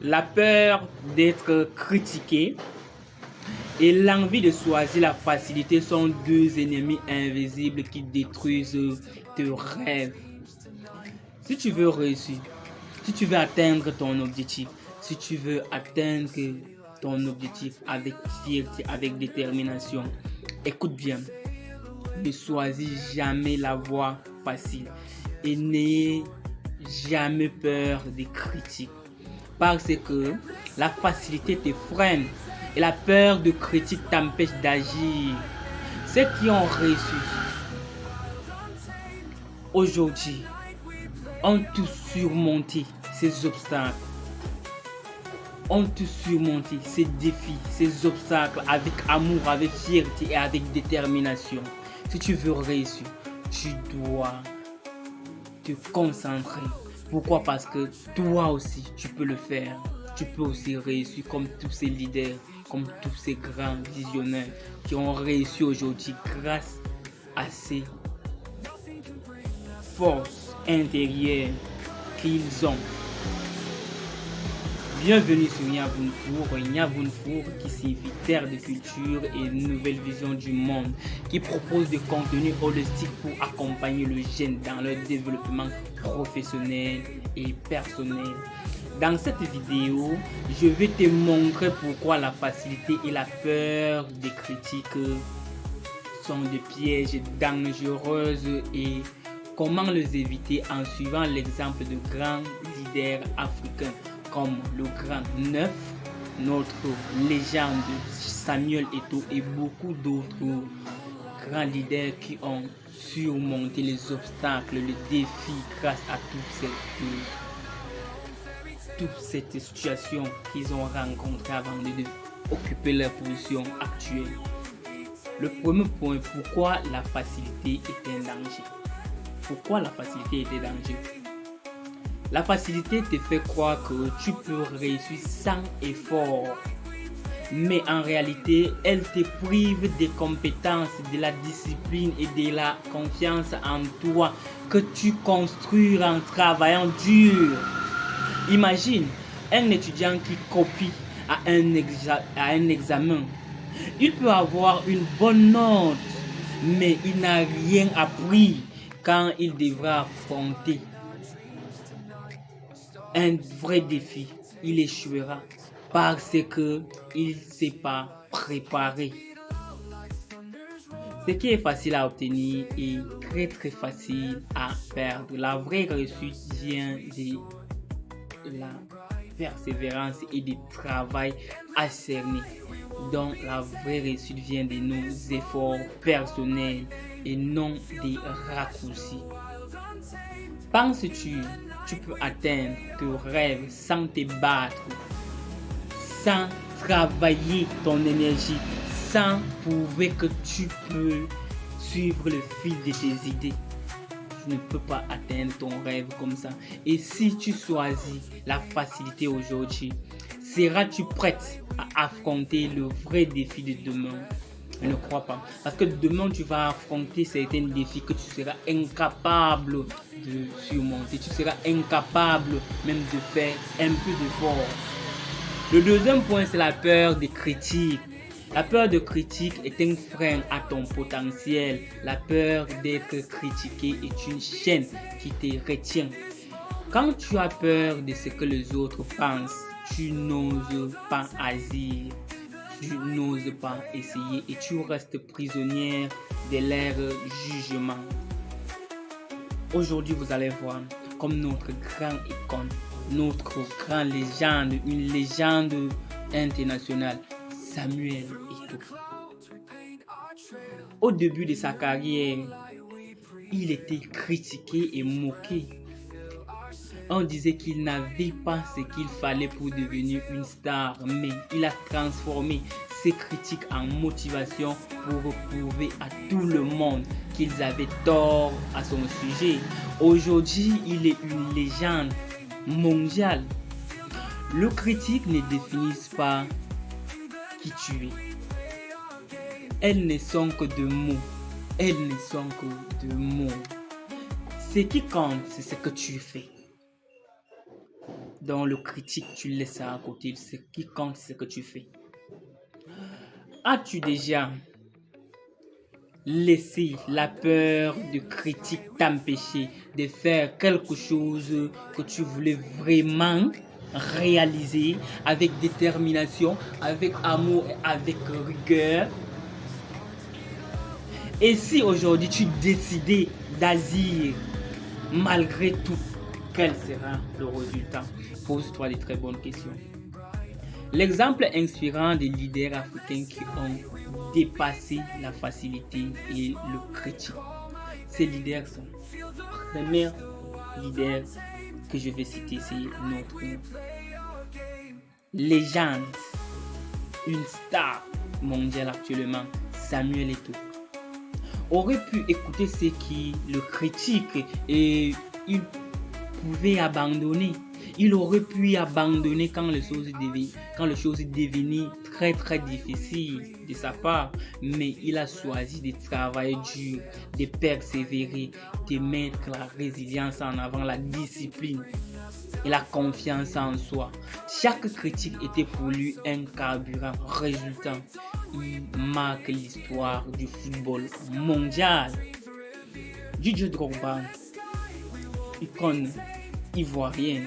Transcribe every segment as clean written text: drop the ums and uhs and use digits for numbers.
La peur d'être critiqué et l'envie de choisir la facilité sont deux ennemis invisibles qui détruisent tes rêves. Si tu veux réussir, si tu veux atteindre ton objectif, si tu veux atteindre ton objectif avec fierté, avec détermination, écoute bien, ne choisis jamais la voie facile et n'ayez jamais peur des critiques parce que la facilité te freine et la peur de critique t'empêche d'agir. Ceux qui ont réussi aujourd'hui ont tous surmonté ces obstacles, ont tous surmonté ces défis, ces obstacles avec amour, avec fierté et avec détermination. Si tu veux réussir, tu dois te concentrer. Pourquoi? Parce que toi aussi, tu peux le faire. Tu peux aussi réussir comme tous ces leaders, comme tous ces grands visionnaires qui ont réussi aujourd'hui grâce à ces forces intérieures qu'ils ont. Bienvenue sur Nyavunfour qui signifie terre de culture et nouvelle vision du monde, qui propose des contenus holistiques pour accompagner le jeune dans leur développement professionnel et personnel. Dans cette vidéo, je vais te montrer pourquoi la facilité et la peur des critiques sont des pièges dangereuses et comment les éviter en suivant l'exemple de grands leaders africains comme le grand Neuf, notre légende Samuel Eto'o et beaucoup d'autres grands leaders qui ont surmonté les obstacles, les défis grâce à toute cette situation qu'ils ont rencontrée avant d'occuper leur position actuelle. Le premier point, pourquoi la facilité est un danger? Pourquoi la facilité est un danger? La facilité te fait croire que tu peux réussir sans effort. Mais en réalité, elle te prive des compétences, de la discipline et de la confiance en toi que tu construis en travaillant dur. Imagine un étudiant qui copie à un examen. Il peut avoir une bonne note, mais il n'a rien appris quand il devra affronter un vrai défi. Il échouera parce qu'il ne s'est pas préparé. Ce qui est facile à obtenir est très très facile à perdre. La vraie réussite vient de la persévérance et du travail acharné. Donc la vraie réussite vient de nos efforts personnels et non des raccourcis. Penses-tu peux atteindre tes rêves sans te battre, sans travailler ton énergie, sans prouver que tu peux suivre le fil de tes idées? Tu ne peux pas atteindre ton rêve comme ça. Et si tu choisis la facilité aujourd'hui, seras-tu prête à affronter le vrai défi de demain? Je ne crois pas. Parce que demain, tu vas affronter certains défis que tu seras incapable de surmonter. Tu seras incapable même de faire un peu d'effort. Le deuxième point, c'est la peur des critiques. La peur de critique est un frein à ton potentiel. La peur d'être critiqué est une chaîne qui te retient. Quand tu as peur de ce que les autres pensent, tu n'oses pas agir. Tu n'oses pas essayer et tu restes prisonnière de leur jugement. Aujourd'hui, vous allez voir comme notre grand icône, notre grand légende, une légende internationale, Samuel Eto'o. Au début de sa carrière, il était critiqué et moqué. On disait qu'il n'avait pas ce qu'il fallait pour devenir une star, mais il a transformé ses critiques en motivation pour prouver à tout le monde qu'ils avaient tort à son sujet. Aujourd'hui, il est une légende mondiale. Les critiques ne définissent pas qui tu es. Elles ne sont que de mots. Elles ne sont que de mots. Ce qui compte, c'est ce que tu fais. Dans le critique, tu laisses ça à côté. Ce qui compte, c'est ce que tu fais. As-tu déjà laissé la peur de critique t'empêcher de faire quelque chose que tu voulais vraiment réaliser avec détermination, avec amour et avec rigueur? Et si aujourd'hui tu décidais d'agir malgré tout, quel sera le résultat? Pose-toi des très bonnes questions. L'exemple inspirant des leaders africains qui ont dépassé la facilité et le critique. Ces leaders sont les premiers leaders que je vais citer, c'est notre légende, une star mondiale actuellement, Samuel Eto'o. Aurait pu écouter ce qui le critique et il pouvait abandonner. Il aurait pu abandonner quand les choses devenaient très très difficiles de sa part, mais il a choisi de travailler dur, de persévérer, de mettre la résilience en avant, la discipline et la confiance en soi. Chaque critique était pour lui un carburant. Résultat, il marque l'histoire du football mondial. Didier Drogba, icône ivoirienne.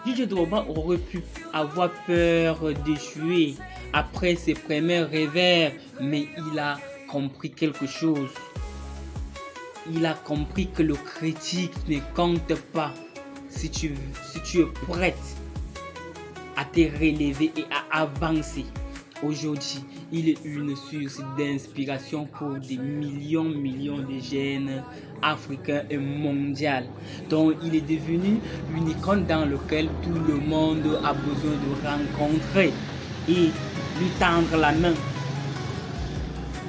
Didier Drogba aurait pu avoir peur d'échouer après ses premiers revers, mais il a compris quelque chose. Il a compris que le critique ne compte pas si tu es prête à te relever et à avancer. Aujourd'hui, il est une source d'inspiration pour des millions de jeunes africains et mondiaux. Donc, il est devenu une icône dans laquelle tout le monde a besoin de rencontrer et lui tendre la main.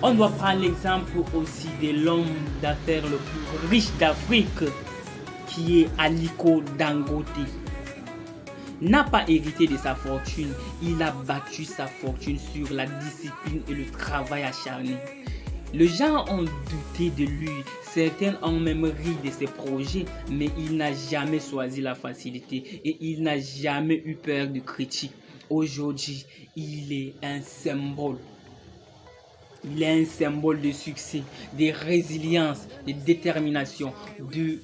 On doit prendre l'exemple aussi de l'homme d'affaires le plus riche d'Afrique, qui est Aliko Dangote. N'a pas hérité de sa fortune, il a battu sa fortune sur la discipline et le travail acharné. Les gens ont douté de lui, certains ont même ri de ses projets, mais il n'a jamais choisi la facilité et il n'a jamais eu peur de critiques. Aujourd'hui, il est un symbole. Il est un symbole de succès, de résilience, de détermination, de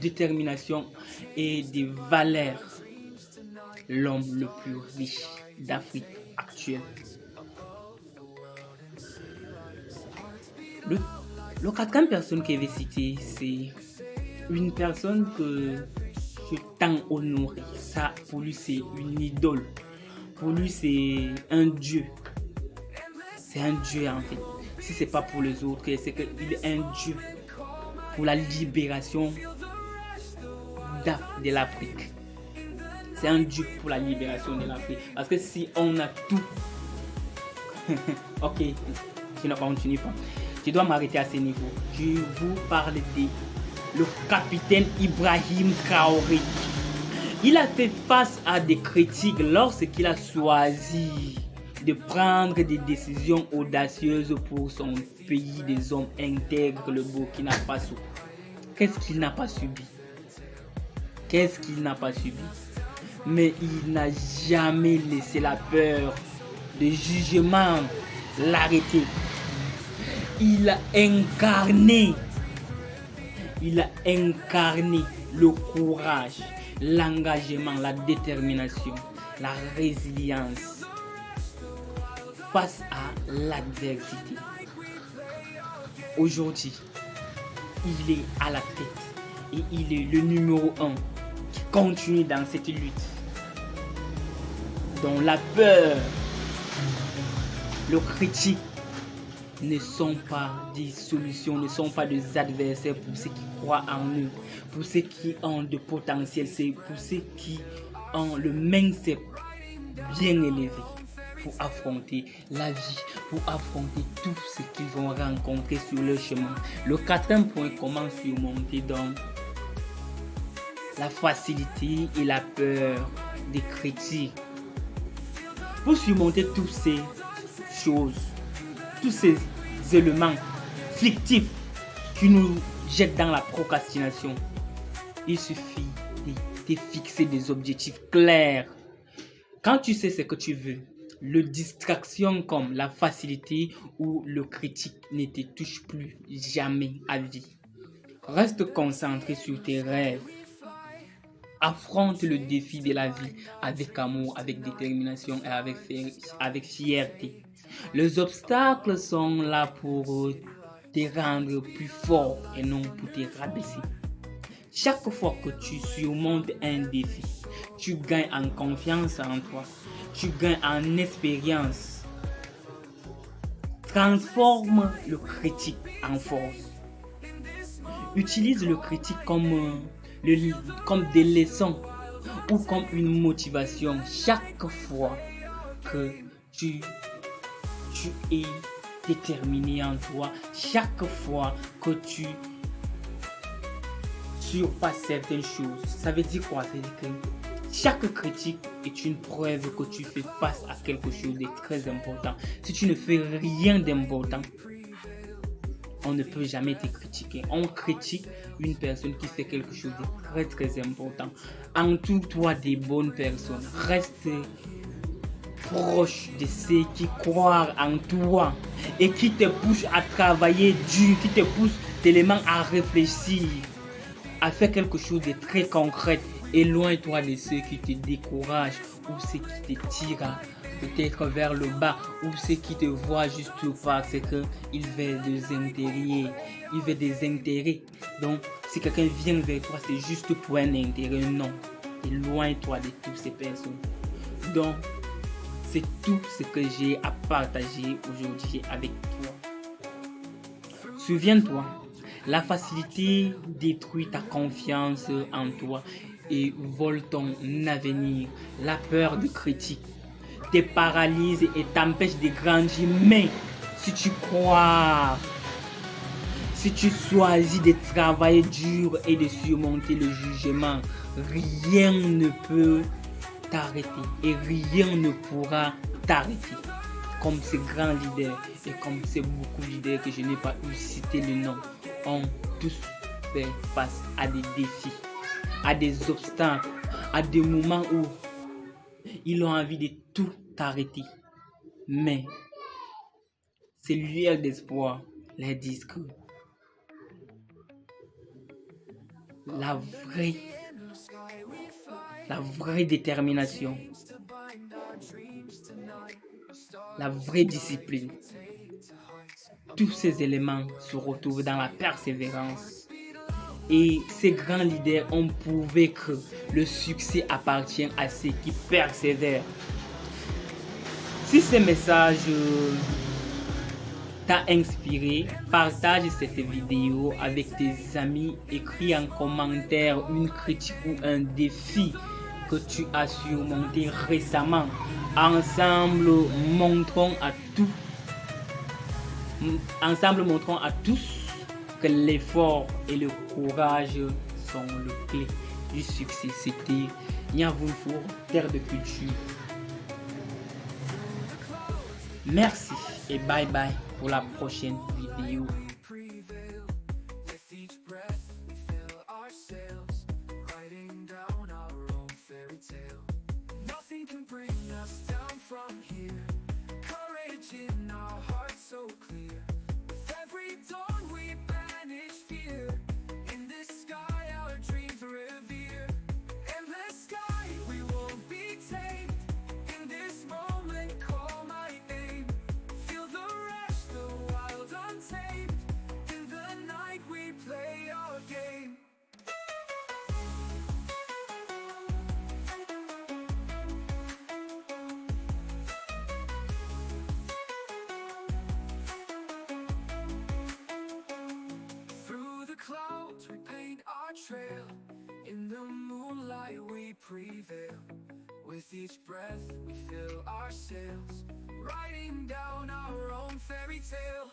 détermination et de valeur. L'homme le plus riche d'Afrique actuelle. Le quatrième personne que je vais citer, c'est une personne que je tant honoré. Ça, pour lui, c'est une idole. Pour lui, c'est un dieu. C'est un dieu en fait. Si c'est pas pour les autres, c'est qu'il est un dieu pour la libération de l'Afrique. C'est un dieu pour la libération de l'Afrique. Parce que si on a tout... ok, je ne continue pas. Je dois m'arrêter à ce niveau. Je vous parle de le capitaine Ibrahim Traoré. Il a fait face à des critiques lorsqu'il a choisi de prendre des décisions audacieuses pour son pays des hommes intègres, le Burkina Faso. Qu'est-ce qu'il n'a pas subi? Qu'est-ce qu'il n'a pas subi? Mais il n'a jamais laissé la peur de jugement l'arrêter. Il a incarné le courage, l'engagement, la détermination, la résilience face à l'adversité. Aujourd'hui, il est à la tête et il est le numéro 1 qui continue dans cette lutte. Dont la peur, le critique ne sont pas des solutions, ne sont pas des adversaires pour ceux qui croient en eux, pour ceux qui ont de potentiel, c'est pour ceux qui ont le mindset bien élevé pour affronter la vie, pour affronter tout ce qu'ils vont rencontrer sur leur chemin. Le quatrième point, comment surmonter donc la facilité et la peur des critiques. Pour surmonter toutes ces choses, tous ces éléments fictifs qui nous jettent dans la procrastination, il suffit de t'es fixé des objectifs clairs. Quand tu sais ce que tu veux, le distraction comme la facilité ou le critique ne te touche plus jamais à vie. Reste concentré sur tes rêves. Affronte le défi de la vie avec amour, avec détermination et avec fierté. Les obstacles sont là pour te rendre plus fort et non pour te rabaisser. Chaque fois que tu surmontes un défi, tu gagnes en confiance en toi, tu gagnes en expérience. Transforme le critique en force. Utilise le critique comme des leçons ou comme une motivation chaque fois que tu es déterminé en toi, chaque fois que tu surpasses certaines choses. Ça veut dire quoi? Ça veut dire que chaque critique est une preuve que tu fais face à quelque chose de très important. Si tu ne fais rien d'important, on ne peut jamais te critiquer. On critique une personne qui fait quelque chose de très très important. Entoure-toi des bonnes personnes. Reste proche de ceux qui croient en toi et qui te poussent à travailler dur, qui te poussent tellement à réfléchir, à faire quelque chose de très concret. Éloigne-toi de ceux qui te découragent ou ceux qui te tirent peut-être vers le bas ou ceux qui te voient juste parce qu'ils veulent des intérêts. Donc, si quelqu'un vient vers toi, c'est juste pour un intérêt. Non, éloigne-toi de toutes ces personnes. Donc, c'est tout ce que j'ai à partager aujourd'hui avec toi. Souviens-toi, la facilité détruit ta confiance en toi et vole ton avenir. La peur de critique te paralyse et t'empêche de grandir. Mais si tu crois, si tu choisis de travailler dur et de surmonter le jugement, rien ne peut t'arrêter et rien ne pourra t'arrêter. Comme ces grands leaders et comme ces beaucoup de leaders que je n'ai pas eu cité le nom, ont tous fait face à des défis, à des obstacles, à des moments où ils ont envie de tout arrêter. Mais ces lueurs d'espoir leur disent que la vraie détermination, la vraie discipline, tous ces éléments se retrouvent dans la persévérance. Et ces grands leaders ont prouvé que le succès appartient à ceux qui persévèrent. Si ce message t'a inspiré, partage cette vidéo avec tes amis, écris en commentaire une critique ou un défi que tu as surmonté récemment. Ensemble, montrons à tous que l'effort et le courage sont le clé du succès. C'était Niavounfour, Terre de Culture. Merci et bye bye pour la prochaine vidéo. Clouds, we paint our trail. In the moonlight we prevail. With each breath we fill our sails, writing down our own fairy tale.